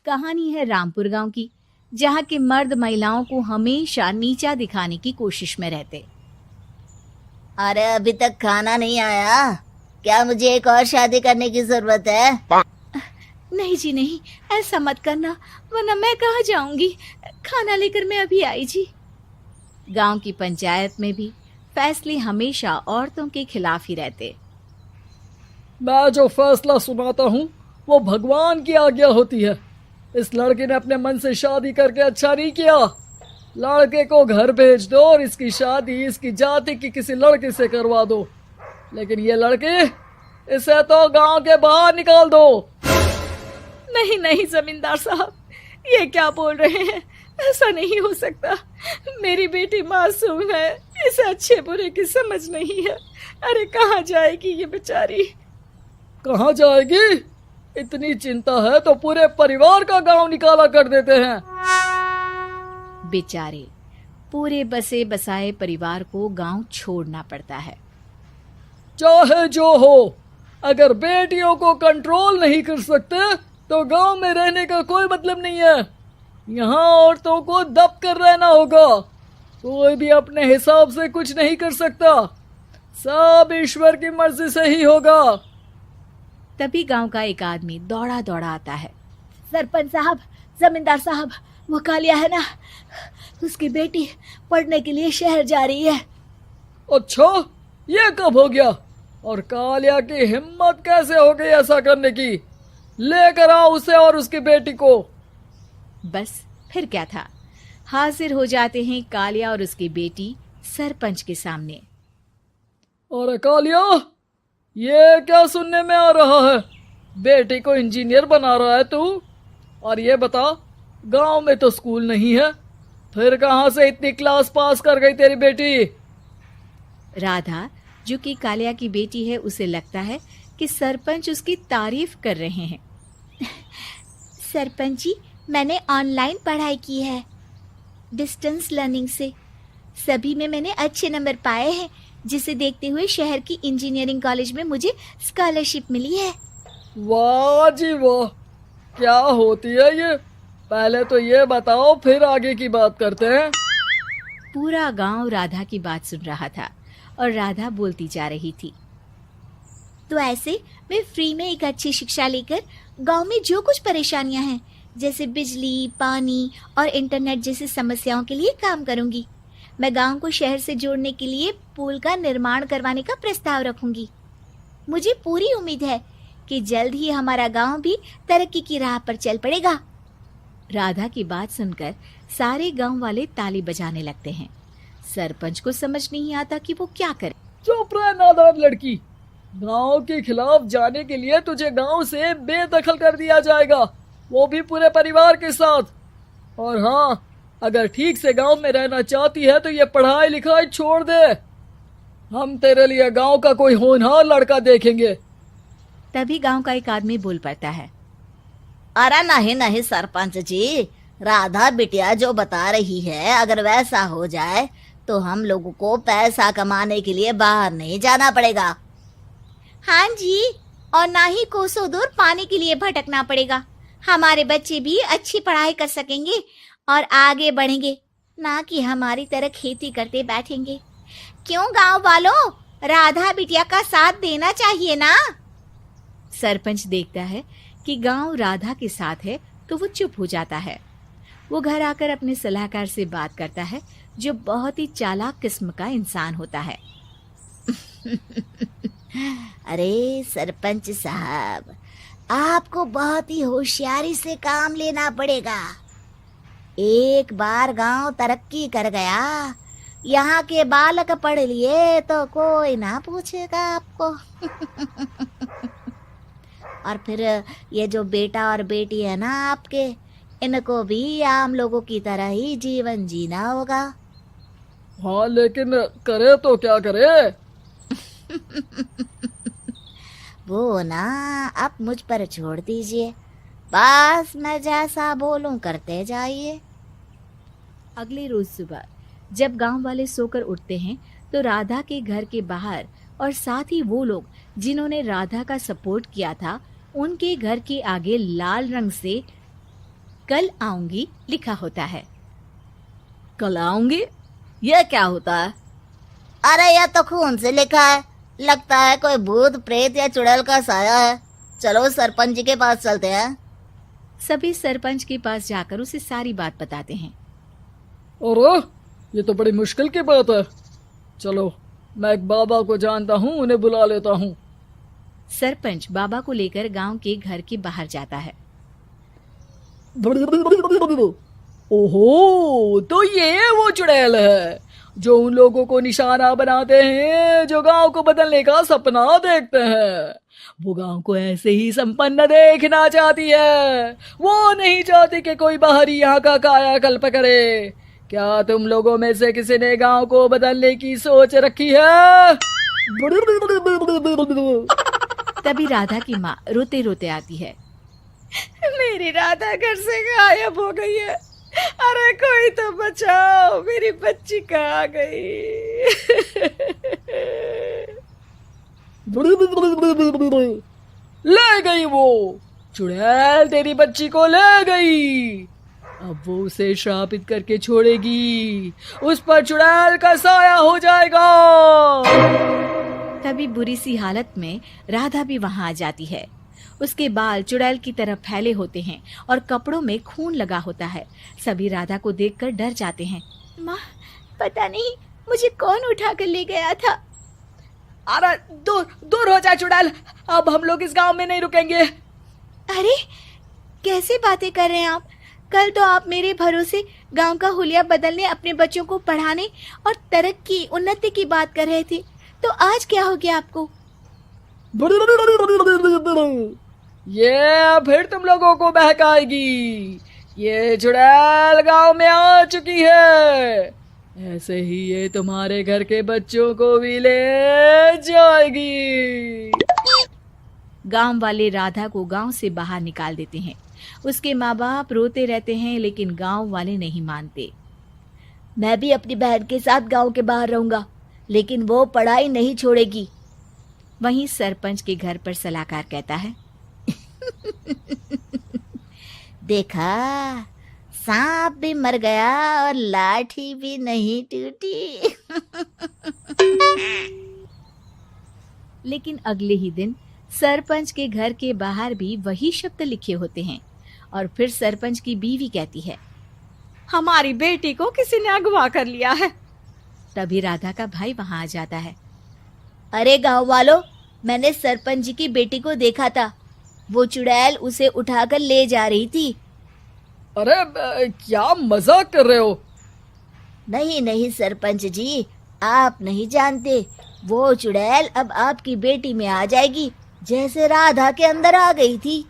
कहानी है रामपुर गांव की, जहां के मर्द महिलाओं को हमेशा नीचा दिखाने की कोशिश में रहते। अरे अभी तक खाना नहीं आया क्या? मुझे एक और शादी करने की जरूरत है। नहीं जी नहीं, ऐसा मत करना, वरना मैं कहाँ जाऊंगी। खाना लेकर मैं अभी आई जी। गांव की पंचायत में भी फैसले हमेशा औरतों के खिलाफ ही रहते। मैं जो फैसला सुनाता हूँ वो भगवान की आज्ञा होती है। इस लड़के ने अपने मन से शादी करके अच्छा नहीं किया। लड़के को घर भेज दो और इसकी शादी इसकी जाति की किसी लड़के से करवा दो, लेकिन ये लड़की, इसे तो गांव के बाहर निकाल दो। नहीं नहीं जमींदार साहब, ये क्या बोल रहे हैं? ऐसा नहीं हो सकता। मेरी बेटी मासूम है, इसे अच्छे बुरे की समझ नहीं है। अरे कहाँ जाएगी ये बेचारी? कहाँ जाएगी? इतनी चिंता है तो पूरे परिवार का गांव निकाला कर देते हैं। बेचारे पूरे बसे बसाए परिवार को गांव छोड़ना पड़ता है। चाहे जो हो, अगर बेटियों को कंट्रोल नहीं कर सकते तो गांव में रहने का कोई मतलब नहीं है। यहाँ औरतों को दब कर रहना होगा। कोई भी अपने हिसाब से कुछ नहीं कर सकता, सब ईश्वर की मर्जी से ही होगा। तभी गांव का एक आदमी दौड़ा दौड़ा आता है। सरपंच साहब, जमींदार साहब, वो कालिया है ना, उसकी बेटी पढ़ने के लिए शहर जा रही है। अच्छा, ये कब हो गया? और कालिया की हिम्मत कैसे हो गई ऐसा करने की? लेकर आओ उसे और उसकी बेटी को। बस फिर क्या था, हाजिर हो जाते हैं कालिया और उसकी बेटी सरपंच के सामने। अरे कालिया, ये क्या सुनने में आ रहा है? बेटी को इंजीनियर बना रहा है तू? और ये बता, गांव में तो स्कूल नहीं है, फिर कहां से इतनी क्लास पास कर गई तेरी बेटी? राधा, जो कि कालिया की बेटी है, उसे लगता है कि सरपंच उसकी तारीफ कर रहे हैं। सरपंच जी, मैंने ऑनलाइन पढ़ाई की है, डिस्टेंस लर्निंग से। सभी में मैंने अच्छे नंबर पाए हैं, जिसे देखते हुए शहर की इंजीनियरिंग कॉलेज में मुझे स्कॉलरशिप मिली है। वाह जी वाह, क्या होती है ये? पहले तो ये बताओ, फिर आगे की बात करते हैं। पूरा गांव राधा की बात सुन रहा था और राधा बोलती जा रही थी। तो ऐसे मैं फ्री में एक अच्छी शिक्षा लेकर गांव में जो कुछ परेशानियां हैं, जैसे बिजली, पानी और इंटरनेट जैसी समस्याओं के लिए काम करूंगी। मैं गांव को शहर से जोड़ने के लिए पुल का निर्माण करवाने का प्रस्ताव रखूंगी। मुझे पूरी उम्मीद है कि जल्द ही हमारा गांव भी तरक्की की राह पर चल पड़ेगा। राधा की बात सुनकर सारे गांव वाले ताली बजाने लगते हैं। सरपंच को समझ नहीं आता कि वो क्या करे। चुप रह नादान लड़की, गांव के खिलाफ जाने के लिए तुझे गांव से बेदखल कर दिया जाएगा, वो भी पूरे परिवार के साथ। और हाँ, अगर ठीक से गांव में रहना चाहती है तो ये पढ़ाई लिखाई छोड़ दे। हम तेरे लिए गांव का कोई होनहार लड़का देखेंगे। तभी गांव का एक आदमी बोल पड़ता है। अरे नहीं नहीं सरपंच जी, राधा बिटिया जो बता रही है, अगर वैसा हो जाए तो हम लोगों को पैसा कमाने के लिए बाहर नहीं जाना पड़ेगा। हाँ जी, और ना ही कोसों दूर पानी के लिए भटकना पड़ेगा। हमारे बच्चे भी अच्छी पढ़ाई कर सकेंगे और आगे बढ़ेंगे, ना कि हमारी तरह खेती करते बैठेंगे। क्यों गांव वालों, राधा बिटिया का साथ देना चाहिए ना। सरपंच देखता है कि गांव राधा के साथ है तो वो चुप हो जाता है। वो घर आकर अपने सलाहकार से बात करता है, जो बहुत ही चालाक किस्म का इंसान होता है। अरे सरपंच साहब, आपको बहुत ही होशियारी से काम लेना पड़ेगा। एक बार गांव तरक्की कर गया, यहाँ के बालक पढ़ लिए तो कोई ना पूछेगा आपको। और फिर ये जो बेटा और बेटी है ना आपके, इनको भी आम लोगों की तरह ही जीवन जीना होगा। हाँ, लेकिन करे तो क्या करे? वो ना आप मुझ पर छोड़ दीजिए, बस मैं जैसा बोलूं करते जाइए। अगले रोज सुबह जब गांव वाले सोकर उठते हैं तो राधा के घर के बाहर और साथ ही वो लोग जिन्होंने राधा का सपोर्ट किया था, उनके घर के आगे लाल रंग से कल आऊंगी लिखा होता है। कल आऊंगी, यह क्या होता है? अरे यह तो खून से लिखा है, लगता है कोई भूत प्रेत या चुड़ैल का साया है। चलो सरपंच जी के पास चलते हैं। सभी सरपंच के पास जाकर उसे सारी बात बताते हैं। अरे ये तो बड़ी मुश्किल की बात है। चलो मैं एक बाबा को जानता हूँ, उन्हें बुला लेता हूँ। सरपंच बाबा को लेकर गांव के घर के बाहर जाता है। ओहो, तो ये वो चुड़ैल है जो उन लोगों को निशाना बनाते हैं जो गांव को बदलने का सपना देखते हैं। वो गांव को ऐसे ही संपन्न देखना चाहती है, वो नहीं चाहती कि कोई बाहरी यहाँ का कायाकल्प करे। क्या तुम लोगों में से किसी ने गांव को बदलने की सोच रखी है? तभी राधा की माँ रोते रोते आती है। मेरी राधा घर से गायब हो गई है। अरे कोई तो बचाओ, मेरी बच्ची कहाँ गई? ले गई वो चुड़ैल, तेरी बच्ची को ले गई। अब वो उसे श्रापित करके छोड़ेगी, उस पर चुड़ैल का साया हो जाएगा। तभी बुरी सी हालत में राधा भी वहां आ जाती है। उसके बाल चुड़ैल की तरह फैले होते हैं और कपड़ों में खून लगा होता है। सभी राधा को देखकर डर जाते हैं। माँ, पता नहीं मुझे कौन उठा कर ले गया था। अरे दूर दूर हो जा चुड़ैल, अब हम लोग इस गांव में नहीं रुकेंगे। अरे कैसे बातें कर रहे हैं आप? कल तो आप मेरे भरोसे गांव का हुलिया बदलने, अपने बच्चों को पढ़ाने और तरक्की उन्नति की बात कर रहे थे, तो आज क्या हो गया आपको? ये फिर तुम लोगों को बहकाएगी। ये चुड़ैल गांव में आ चुकी है, ऐसे ही ये तुम्हारे घर के बच्चों को भी ले जाएगी। गांव वाले राधा को गांव से बाहर निकाल देते हैं। उसके माँ बाप रोते रहते हैं, लेकिन गांव वाले नहीं मानते। मैं भी अपनी बहन के साथ गांव के बाहर रहूंगा, लेकिन वो पढ़ाई नहीं छोड़ेगी। वहीं सरपंच के घर पर सलाहकार कहता है। देखा, सांप भी मर गया और लाठी भी नहीं टूटी। लेकिन अगले ही दिन सरपंच के घर के बाहर भी वही शब्द लिखे होते हैं। और फिर सरपंच की बीवी कहती है, हमारी बेटी को किसी ने अगवा कर लिया है। तभी राधा का भाई वहां आ जाता है। अरे गांव वालों, मैंने सरपंच जी की बेटी को देखा था। वो चुड़ैल उसे उठाकर ले जा रही थी। अरे क्या मजाक कर रहे हो? नहीं नहीं सरपंच जी, आप नहीं जानते। वो चुड़ैल अब आपकी बेटी में आ जाएगी, जैसे राधा के अंदर आ गई थी।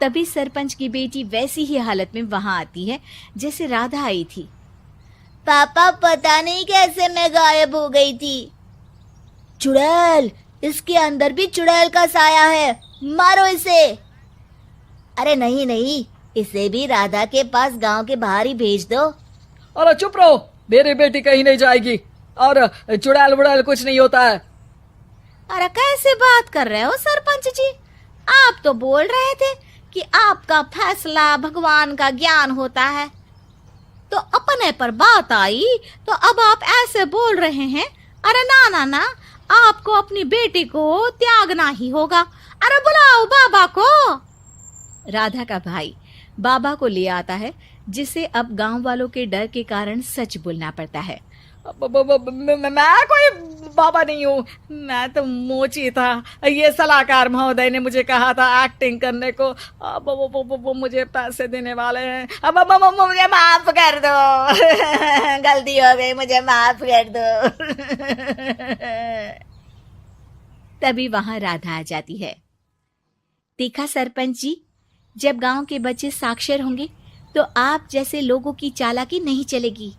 तभी सरपंच की बेटी वैसी ही हालत में वहां आती है जैसे राधा आई थी। पापा, पता नहीं कैसे मैं गायब हो गई थी। चुड़ैल, इसके अंदर भी चुड़ैल का साया है, मारो इसे। अरे नहीं नहीं, इसे भी राधा के पास गांव के बाहर ही भेज दो। अरे चुप रहो, मेरी बेटी कहीं नहीं जाएगी और चुड़ैल वुड़ैल कुछ नहीं होता है। अरे कैसे बात कर रहे हो सरपंच जी? आप तो बोल रहे थे कि आपका फैसला भगवान का ज्ञान होता है, तो अपने पर बात आई तो अब आप ऐसे बोल रहे हैं। अरे ना ना ना, आपको अपनी बेटी को त्यागना ही होगा। अरे बुलाओ बाबा को। राधा का भाई बाबा को ले आता है, जिसे अब गांव वालों के डर के कारण सच बोलना पड़ता है। मैं कोई बाबा नहीं हूँ, मैं तो मोची था। ये सलाहकार महोदय ने मुझे कहा था एक्टिंग करने को। अब वो मुझे पैसे देने वाले हैं। अब मुझे माफ कर दो। गलती हो गई, मुझे माफ कर दो। तभी वहां राधा आ जाती है। देखा सरपंच जी, जब गांव के बच्चे साक्षर होंगे तो आप जैसे लोगों की चालाकी नहीं चलेगी।